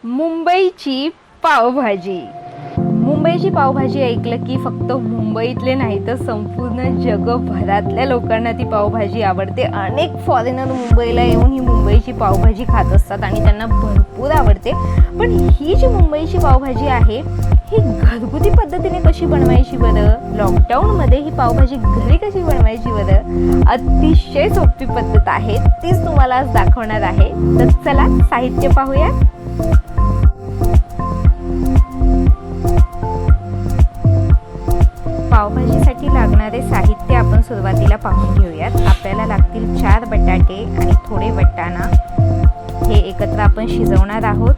मुंबईची पावभाजी. मुंबईची पावभाजी ऐकलं की फक्त मुंबईतले नाही तर संपूर्ण जगभरातल्या लोकांना ती पावभाजी आवडते. अनेक फॉरेनर मुंबईला येऊन ही मुंबईची पावभाजी खात असतात आणि त्यांना भरपूर आवडते. पण ही जी मुंबईची पावभाजी आहे ही घरगुती पद्धतीने कशी बनवायची बरं? लॉकडाऊनमध्ये ही पावभाजी घरी कशी बनवायची बरं? अतिशय सोपी पद्धत आहे, तीच तुम्हाला आज दाखवणार आहे. तर चला साहित्य पाहूया. पावभाजीसाठी लागणारे साहित्य आपण सुरुवातीला पाहून घेऊयात. आपल्याला लागतील 4 बटाटे आणि थोडे वाटाणा, हे एकत्र आपण शिजवणार आहोत.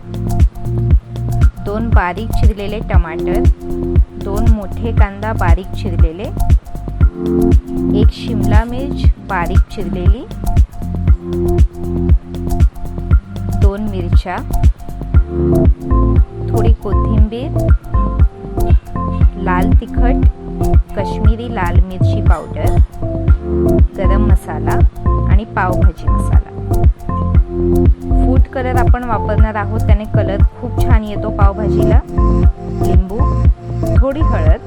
2 बारीक चिरलेले टमाटर, 2 मोठे कांदा बारीक चिरलेले, 1 शिमला मिर्च बारीक चिरलेली, 2 मिरच्या, थोडी कोथिंबीर, लाल तिखट, काश्मीरी लाल मिरची पावडर, गरम मसाला आणि पावभाजी मसाला. फूड कलर आपण वापरणार आहोत, त्याने कलर खूप छान येतो पावभाजीला. लिंबू, थोडी हळद,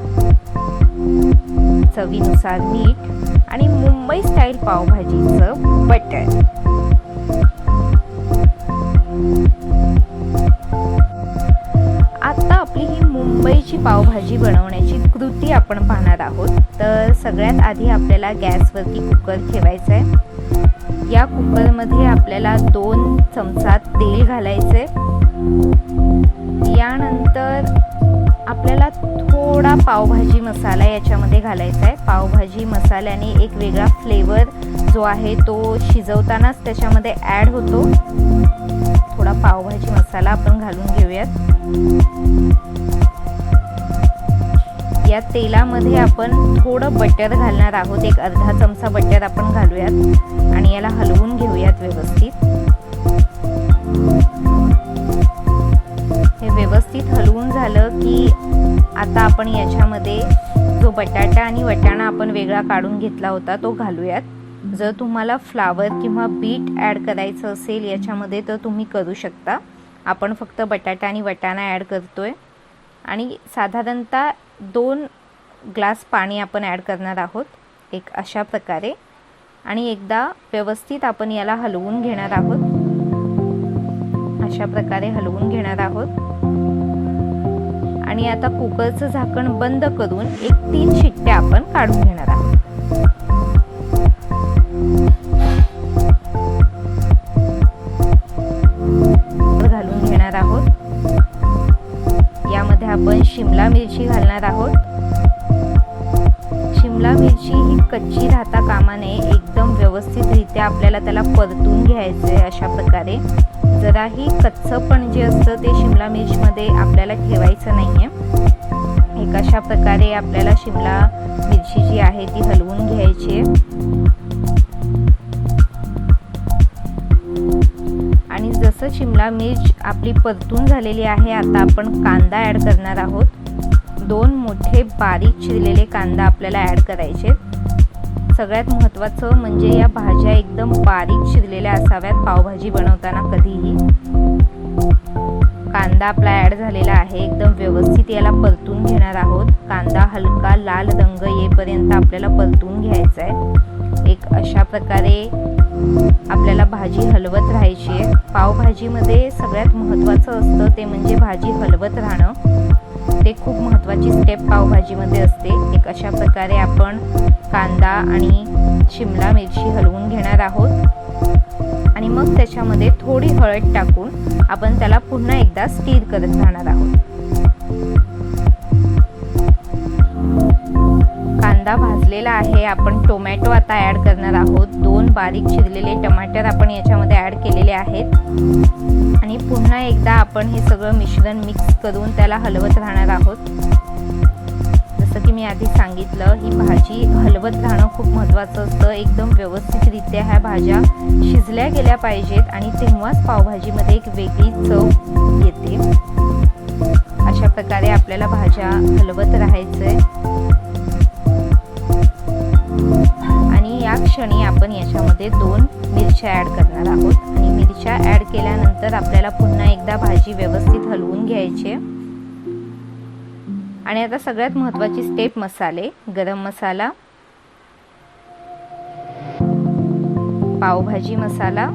चवीनुसार मीठ आणि मुंबई स्टाईल पावभाजीचं बटर. आता आपली ही मुंबईची पावभाजी बनवण्याची कृती आपण पाहणार आहोत. तर सगळ्यात आधी आपल्याला गॅसवरती कुकर ठेवायचा आहे. या कुकरमध्ये आपल्याला 2 चमचा तेल घालायचे. यानंतर आपल्याला थोडा पावभाजी मसाला याच्यामध्ये घालायचा आहे. पावभाजी मसाल्याने एक वेगळा फ्लेवर जो आहे तो शिजवतानाच त्याच्यामध्ये ॲड होतो. थोडा पावभाजी मसाला आपण घालून घेऊयात. या तेलामध्ये आपण थोडं बटर घालणार आहोत. एक अर्धा चमचा बटर आपण घालूयात आणि याला हलवून घेऊयात व्यवस्थित. हे व्यवस्थित हलवून झालं की आता आपण याच्यामध्ये जो बटाटा आणि वाटाणा आपण वेगळा काढून घेतला होता तो घालूयात. जर तुम्हाला फ्लावर किंवा बीट ॲड करायचं असेल याच्यामध्ये तर तुम्ही करू शकता. आपण फक्त बटाटा आणि वाटाणा ॲड करतोय आणि साधारणतः 2 ग्लास पाणी आपण ॲड करणार आहोत, एक अशा प्रकारे. आणि एकदा व्यवस्थित आपण याला हलवून घेणार आहोत. अशा प्रकारे हलवून घेणार आहोत. आणि आता कुकरचं झाकण बंद करून 3 शिट्ट्या आपण काढून घेणार आहोत. घालून घेणार आहोत. यामध्ये आपण शिमला मिरची घालणार आहोत. शिमला मिरची ही कच्ची राहता कामा नये. एकदम व्यवस्थितरित्या आपल्याला त्याला परतून घ्यायचे. अशा प्रकारे जराही कच्चपण जे असतं ते शिमला मिरचीमध्ये आपल्याला ठेवायचं नाहीये. एक अशा प्रकारे आपल्याला शिमला मिरची जी आहे ती हलवून घ्यायची आहे. आणि जसं शिमला मिर्च आपली परतून झालेली आहे, आता आपण कांदा ॲड करणार आहोत. 2 मोठे बारीक चिरलेले कांदा आपल्याला ॲड करायचे. सगळ्यात महत्त्वाचं म्हणजे या भाज्या एकदम बारीक चिरलेल्या असाव्यात पावभाजी बनवताना कधीही. कांदा आपला ॲड झालेला आहे. एकदम व्यवस्थित याला परतून घेणार आहोत. कांदा हलका लाल रंग येईपर्यंत आपल्याला परतून घ्यायचा आहे. एक अशा प्रकारे आपल्याला भाजी हलवत राहायची आहे. पावभाजीमध्ये सगळ्यात महत्त्वाचं असतं ते म्हणजे भाजी हलवत राहणं. ते खूप महत्त्वाची स्टेप पावभाजीमध्ये असते. एक अशा प्रकारे आपण कांदा आणि शिमला मिरची हलवून घेणार आहोत आणि मग त्याच्यामध्ये थोडी हळद टाकून आपण त्याला पुन्हा एकदा स्टीर करत राहणार आहोत. कांदा भाजलेला आहे. आपण टोमॅटो आता ॲड करणार आहोत. 2 बारीक चिरलेले टमाटर आपण याच्यामध्ये ॲड केलेले आहेत आणि पुन्हा एकदा आपण हे सगळं मिश्रण मिक्स करून त्याला हलवत राहणार आहोत. जसं की मी आधी सांगितलं, ही भाजी हलवत राहणं खूप महत्त्वाचं असतं. एकदम व्यवस्थितरित्या ह्या भाज्या शिजल्या गेल्या पाहिजेत आणि तेव्हाच पावभाजीमध्ये एक वेगळी चव येते. अशा प्रकारे आपल्याला भाज्या हलवत राहायचंय. आणि या क्षणी आपण याच्यामध्ये 2 मिरच्या ॲड करणार आहोत आणि मिरच्या ॲड केल्यानंतर आपल्याला पुन्हा एकदा भाजी व्यवस्थित हलवून घ्यायची. आणि आता सगळ्यात महत्त्वाची स्टेप मसाले. गरम मसाला, पावभाजी मसाला,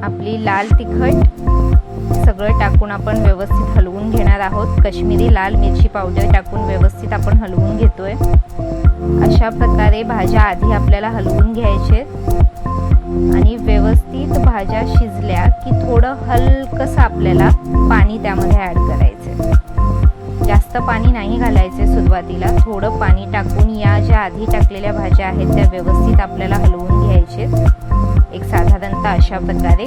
आपली लाल तिखट सगळं टाकून आपण व्यवस्थित हलवून घेणार आहोत. काश्मीरी लाल मिरची पावडर टाकून व्यवस्थित आपण हलवून घेतोय. अशा प्रकारे भाज्या आधी आपल्याला हलवून घ्यायचे आणि व्यवस्थित भाज्या शिजल्या की थोडं हलकसं आपल्याला पाणी त्यामध्ये ॲड करायचे. जास्त पाणी नाही घालायचे सुरुवातीला. थोडं पाणी टाकून या ज्या आधी टाकलेल्या भाज्या आहेत त्या व्यवस्थित आपल्याला हलवून घ्यायचे. एक साधारणतः अशा प्रकारे.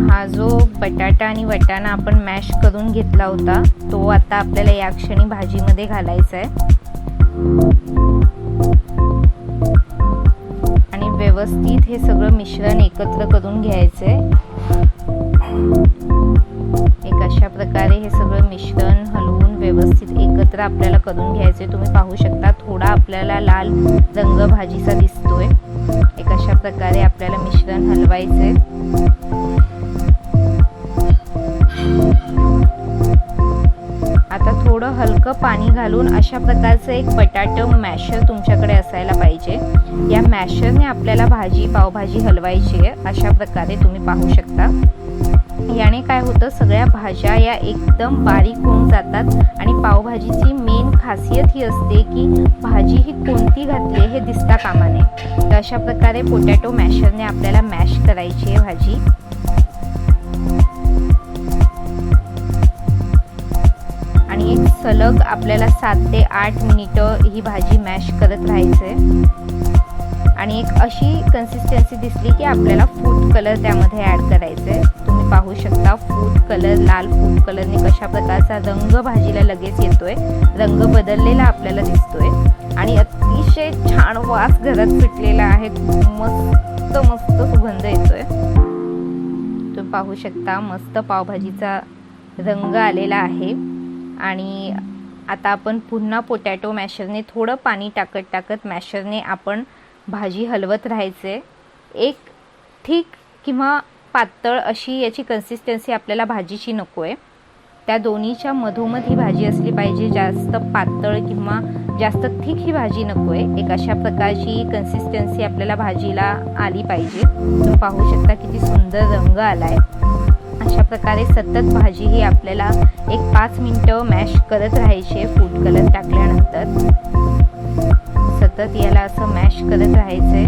हा जो बटाटा आणि वाटाणा आपण मॅश करून घेतला होता तो आता आपल्याला या क्षणी भाजीमध्ये घालायचा आहे आणि व्यवस्थित हे सगळं मिश्रण एकत्र करून घ्यायचंय. एक अशा प्रकारे हे सगळं मिश्रण हलवून व्यवस्थित एकत्र आपल्याला करून घ्यायचे. तुम्ही पाहू शकता थोडा आपल्याला लाल रंग भाजीचा दिसतोय. एक अशा प्रकारे आपल्याला मिश्रण हलवायचे. आता थोडं हलकं पाणी घालून अशा प्रकारचं एक बटाटा मॅशर तुमच्याकडे असायला पाहिजे. या मॅशरने आपल्याला पावभाजी हलवायची आहे. अशा प्रकारे तुम्ही पाहू शकता. याने काय होतं, सगळ्या भाज्या या एकदम बारीक होऊन जातात आणि पावभाजीची मेन खासियत ही असते की भाजी ही कोणती घातली हे दिसता कामा नये. तर अशा प्रकारे पोटॅटो मॅशरने आपल्याला मॅश करायची आहे भाजी. आणि एक सलग आपल्याला 7 ते 8 मिनिटं ही भाजी मॅश करत राहायचे. आणि एक अशी कन्सिस्टन्सी दिसली की आपल्याला फूड कलर त्यामध्ये ॲड करायचे. तुम्ही पाहू शकता फूड कलर, लाल फूड कलरने कशा प्रकारचा रंग भाजीला लगेच येतोय. रंग बदललेला आपल्याला दिसतोय आणि अतिशय छान वास घरात सुटलेला आहे. मस्त मस्त सुगंध येतोय. तुम्ही पाहू शकता मस्त पावभाजीचा रंग आलेला आहे. आणि आता आपण पुन्हा पोटॅटो मॅशरने थोडं पाणी टाकत मॅशरने आपण भाजी हलवत राहायचे. एक थिक किंवा पातळ अशी याची कन्सिस्टन्सी आपल्याला भाजीची नको आहे. त्या दोन्हीच्या मधोमध ही भाजी असली पाहिजे. जास्त पातळ किंवा जास्त थिक ही भाजी नको आहे. एक अशा प्रकारची कन्सिस्टन्सी आपल्याला भाजीला आली पाहिजे. तुम्ही पाहू शकता किती सुंदर रंग आलाय. अशा प्रकारे सतत भाजी ही आपल्याला एक 5 मिनिटं मॅश करत राहायचे. फूड कलर टाकल्यानंतर सतत याला असं मॅश करत राहायचंय.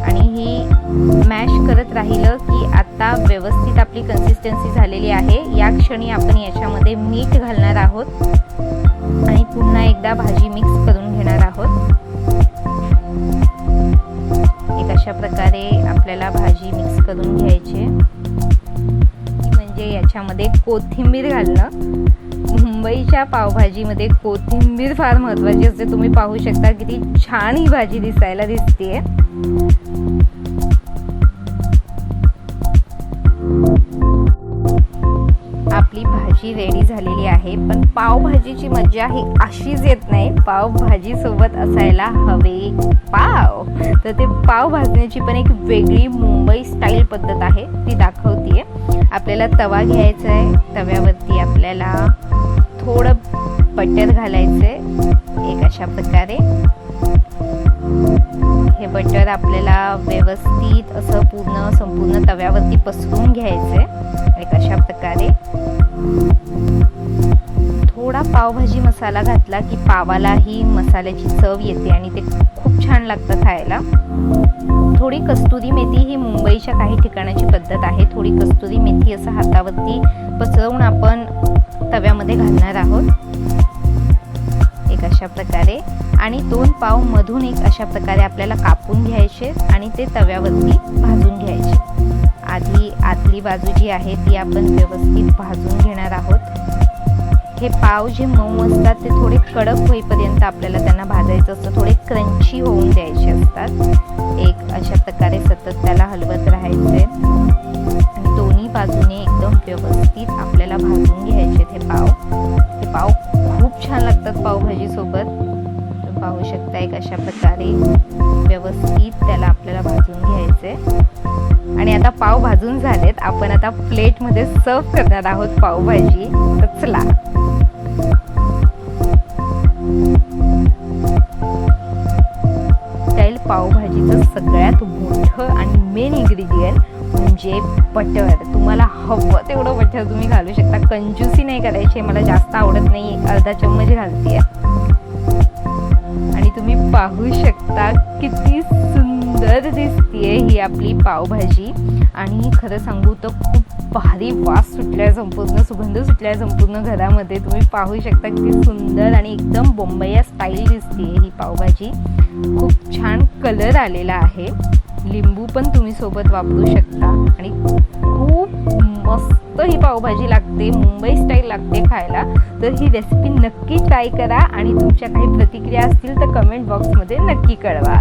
आणि ही मॅश करत राहिलं की आता व्यवस्थित आपली कन्सिस्टन्सी झालेली आहे. या क्षणी आपण याच्यामध्ये मीठ घालणार आहोत आणि पुन्हा एकदा भाजी मिक्स करून घेणार आहोत. एक अशा प्रकारे आपल्याला भाजी मिक्स करून घ्यायची. म्हणजे याच्यामध्ये कोथिंबीर घालणं. मुंबईच्या पावभाजीमध्ये कोथिंबीर फार महत्त्वाची असते. तुम्ही पाहू शकता किती छान ही भाजी दिसायला दिसतेय. आपली भाजी रेडी झालेली आहे. पण पावभाजीची मज्जा ही अशीच येत नाही. पावभाजी सोबत असायला हवे पाव. तर ते पाव भाजण्याची पण एक वेगळी मुंबई स्टाईल पद्धत आहे, ती दाखवतीये. आपल्याला तवा घ्यायचा आहे. तव्यावरती आपल्याला थोडं बटर घालायचंय. एक अशा प्रकारे हे बटर आपल्याला व्यवस्थित असं संपूर्ण तव्यावरती पसरून घ्यायचंय. एक अशा प्रकारे थोडा पावभाजी मसाला घातला की पावालाही मसाल्याची चव येते आणि ते खूप छान लागतं खायला. थोडी कस्तुरी मेथी ही मुंबईच्या काही ठिकाणाची पद्धत आहे. थोडी कस्तुरी मेथी असं हातावरती पसरवून आपण तव्यामध्ये घालणार आहोत. एक अशा प्रकारे. आणि 2 पाव मधून एक अशा प्रकारे आपल्याला कापून घ्यायचे आणि ते तव्यावरती भाजून घ्यायचे. आधी आतली बाजू जी आहे ती आपण व्यवस्थित भाजून घेणार आहोत. हे पाव जे मऊ असतात ते थोडे कडक होईपर्यंत आपल्याला त्यांना भाजायचं असतं, थोडे क्रंची होऊन द्यायचे असतात। एक अशा प्रकारे सतत त्याला हलवत राहायचे आणि दोन्ही बाजूने एकदम व्यवस्थित आपल्याला भाजून घ्यायचे हे पाव खूप छान लागतात पावभाजी सोबत। पाहू शकता एक अशा प्रकारे व्यवस्थित त्याला आपल्याला भाजून घ्यायचे। आणि आता पाव भाजून झालेत, आपण आता प्लेटमध्ये सर्व करणार आहोत पावभाजी। तर चला स्टाईल पावभाजीचं सगळ्यात मोठं आणि मेन इन्ग्रेडियंट म्हणजे बटर। तुम्हाला हवं तेवढं बटर तुम्ही घालू शकता, कंजूसी नाही करायची। मला जास्त आवडत नाही, अर्धा चम्मच घालते आणि तुम्ही पाहू शकता किती सुंदर दिसतीये ही आपली पावभाजी। आणि खरं सांगू तर खूप भारी वास सुटलाय, संपूर्ण सुगंध सुटलाय संपूर्ण घरामध्ये। तुम्ही पाहू शकता किती सुंदर आणि एकदम बॉम्बई स्टाईल दिसतीये ही पावभाजी। खूप छान कलर आलेला आहे, लिंबू पण तुम्ही सोबत वापरू शकता आणि खूप मस्त ही पावभाजी लागते, मुंबई स्टाईल लागते खायला। तर ही रेसिपी नक्की ट्राय करा आणि तुमच्या काही प्रतिक्रिया असतील तर कमेंट बॉक्समध्ये नक्की कळवा।